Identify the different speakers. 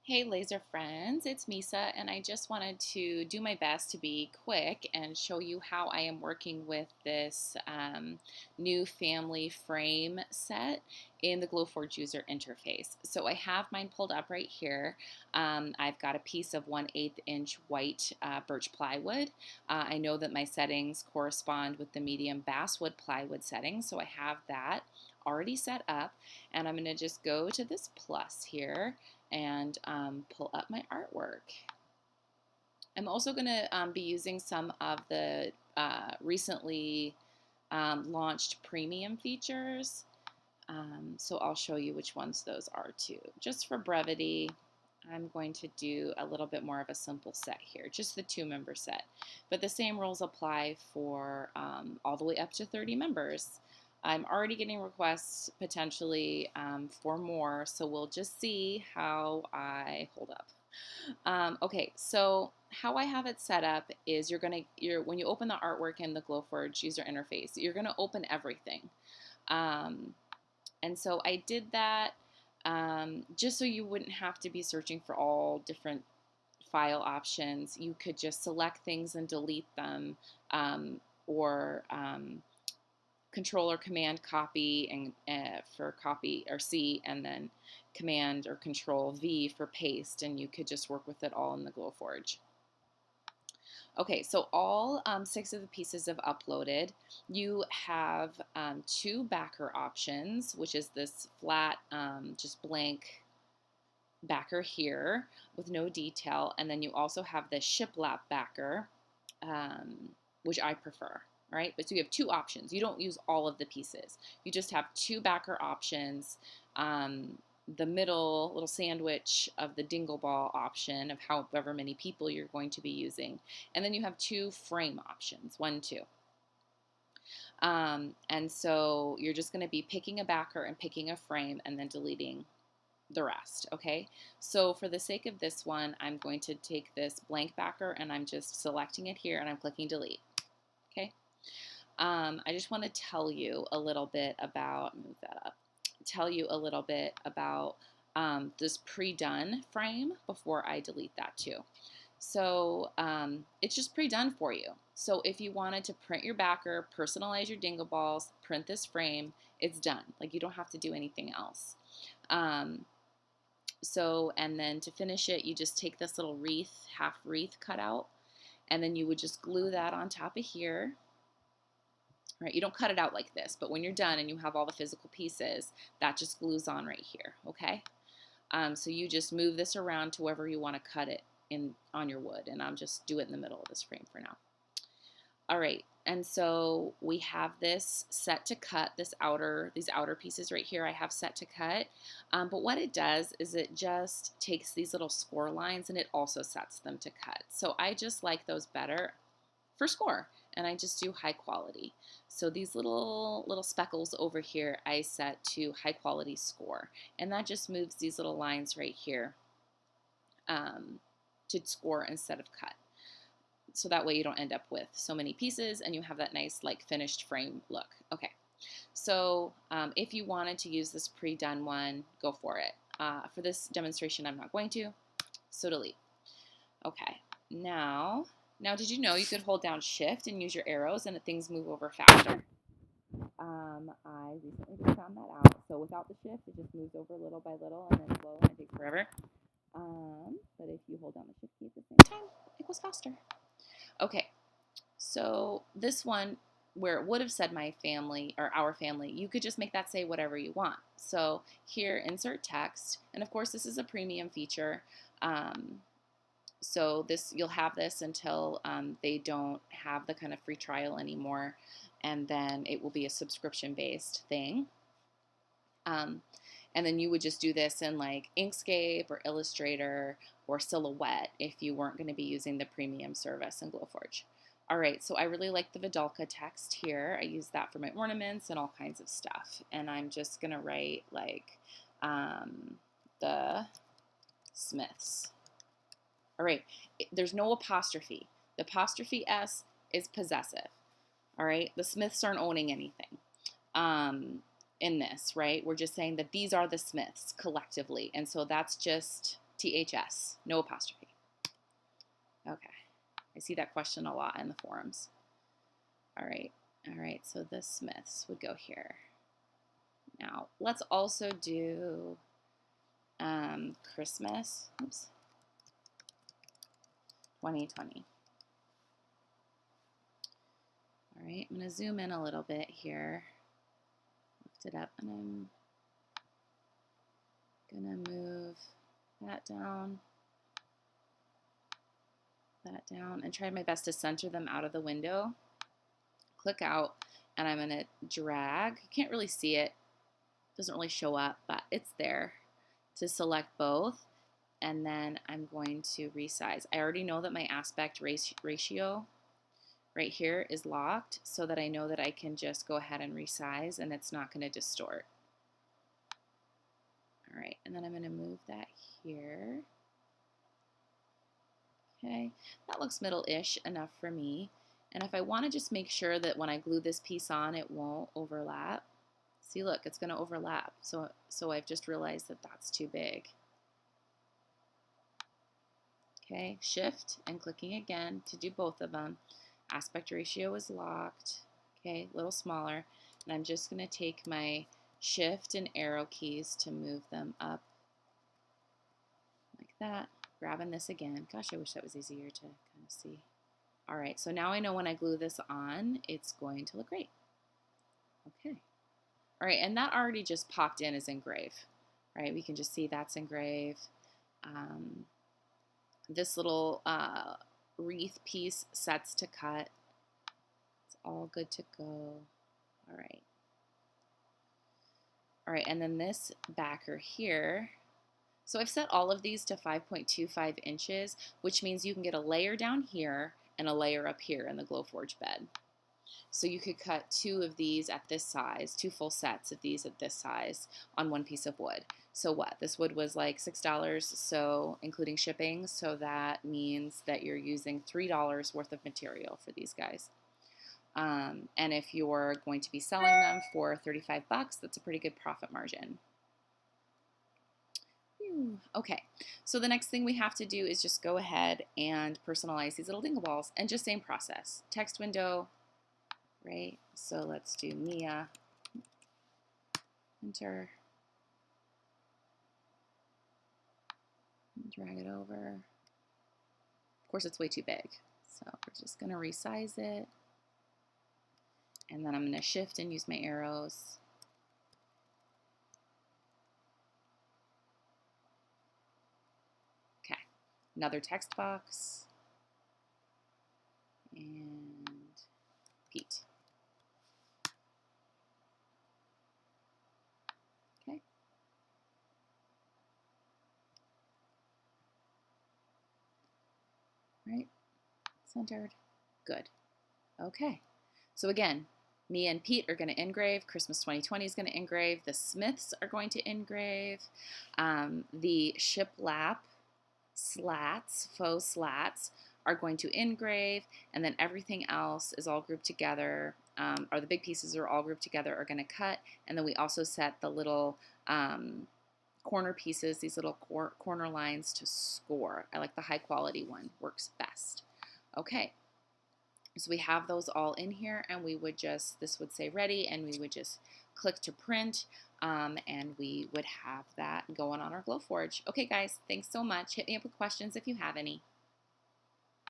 Speaker 1: Hey laser friends, it's Misa and I just wanted to do my best to be quick and show you how I am working with this new family frame set in the Glowforge User Interface. So I have mine pulled up right here. I've got a piece of 1/8 inch white birch plywood. I know that my settings correspond with the medium basswood plywood setting, so I have that already set up, and I'm going to just go to this plus here and pull up my artwork. I'm also going to be using some of the recently launched premium features. So I'll show you which ones those are too. Just for brevity, I'm going to do a little bit more of a simple set here, just the 2-member set. But the same rules apply for all the way up to 30 members. I'm already getting requests potentially for more, so we'll just see how I hold up. Okay, so how I have it set up is when you open the artwork in the Glowforge user interface, you're gonna open everything. And so I did that just so you wouldn't have to be searching for all different file options. You could just select things and delete them, or Control or Command copy and for copy or C, and then Command or Control V for paste, and you could just work with it all in the Glowforge. Okay, so all 6 of the pieces have uploaded. You have 2 backer options, which is this flat, just blank backer here with no detail, and then you also have the shiplap backer, which I prefer. Right, but so you have 2 options. You don't use all of the pieces. You just have 2 backer options. The middle little sandwich of the dingle ball option of however many people you're going to be using, and then you have 2 frame options, 1, 2. And so you're just going to be picking a backer and picking a frame and then deleting the rest. Okay, so for the sake of this one, I'm going to take this blank backer and I'm just selecting it here and I'm clicking delete. Okay. I just want to tell you a little bit about, move that up, tell you a little bit about this pre-done frame before I delete that too. So it's just pre-done for you. So if you wanted to print your backer, personalize your dingle balls, print this frame, it's done. Like, you don't have to do anything else. And then to finish it, you just take this little wreath, half wreath cutout, and then you would just glue that on top of here. Right, you don't cut it out like this, but when you're done and you have all the physical pieces, that just glues on right here, okay? So you just move this around to wherever you want to cut it in on your wood, and I'll just do it in the middle of this frame for now. All right, and so we have this set to cut, these outer pieces right here I have set to cut, but what it does is it just takes these little score lines and it also sets them to cut. So I just like those better for score, and I just do high quality. So these little speckles over here I set to high quality score, and that just moves these little lines right here to score instead of cut. So that way you don't end up with so many pieces and you have that nice like finished frame look. Okay, so if you wanted to use this pre-done one, go for it. For this demonstration I'm not going to, so delete. Okay, now did you know you could hold down shift and use your arrows and things move over faster? I recently just found that out. So without the shift, it just moves over little by little and then slow, and it takes forever. But if you hold down the shift key at the same time, it goes faster. Okay, so this one, where it would have said my family or our family, you could just make that say whatever you want. So here, insert text, and of course this is a premium feature. So you'll have this until they don't have the kind of free trial anymore, and then it will be a subscription-based thing. And then you would just do this in like Inkscape or Illustrator or Silhouette if you weren't going to be using the premium service in Glowforge. All right, so I really like the Vidalka text here. I use that for my ornaments and all kinds of stuff. And I'm just going to write like the Smiths. All right, there's no apostrophe. The apostrophe S is possessive. All right, the Smiths aren't owning anything in this, right? We're just saying that these are the Smiths collectively. And so that's just THS, no apostrophe. Okay, I see that question a lot in the forums. All right, so the Smiths would go here. Now, let's also do Christmas, oops, 2020. All right, I'm going to zoom in a little bit here. Lift it up, and I'm going to move that down, and try my best to center them out of the window. Click out, and I'm going to drag. You can't really see it. It doesn't really show up, but it's there to select both. And then I'm going to resize. I already know that my aspect ratio right here is locked, so that I know that I can just go ahead and resize and it's not going to distort. All right, and then I'm going to move that here. Okay, that looks middle-ish enough for me. And if I want to just make sure that when I glue this piece on, it won't overlap. See, look, it's going to overlap. So I've just realized that that's too big. Okay, shift and clicking again to do both of them. Aspect ratio is locked. Okay, a little smaller. And I'm just going to take my shift and arrow keys to move them up like that. Grabbing this again. Gosh, I wish that was easier to kind of see. All right, so now I know when I glue this on, it's going to look great. Okay. All right, and that already just popped in as engrave. Right, we can just see that's engrave. This little wreath piece sets to cut. It's all good to go. All right. All right, and then this backer here. So I've set all of these to 5.25 inches, which means you can get a layer down here and a layer up here in the Glowforge bed. So you could cut 2 of these at this size, 2 full sets of these at this size on 1 piece of wood. So what? This wood was like $6, so including shipping, so that means that you're using $3 worth of material for these guys. And if you're going to be selling them for 35 bucks, that's a pretty good profit margin. Okay, so the next thing we have to do is just go ahead and personalize these little dingle balls, and just same process. Text window, right? So let's do Mia, enter, drag it over. Of course, it's way too big, so we're just going to resize it, and then I'm going to shift and use my arrows. Okay, another text box, and Pete. Okay. Right, centered, good. Okay, so again, me and Pete are going to engrave. Christmas 2020 is going to engrave. The Smiths are going to engrave. The shiplap slats, faux slats, are going to engrave, and then everything else is all grouped together, or the big pieces are all grouped together, are going to cut, and then we also set the little corner pieces, these little corner lines, to score. I like the high quality one, works best. Okay, so we have those all in here, and we would just, this would say ready, and we would just click to print, and we would have that going on our Glowforge. Okay guys, thanks so much. Hit me up with questions if you have any.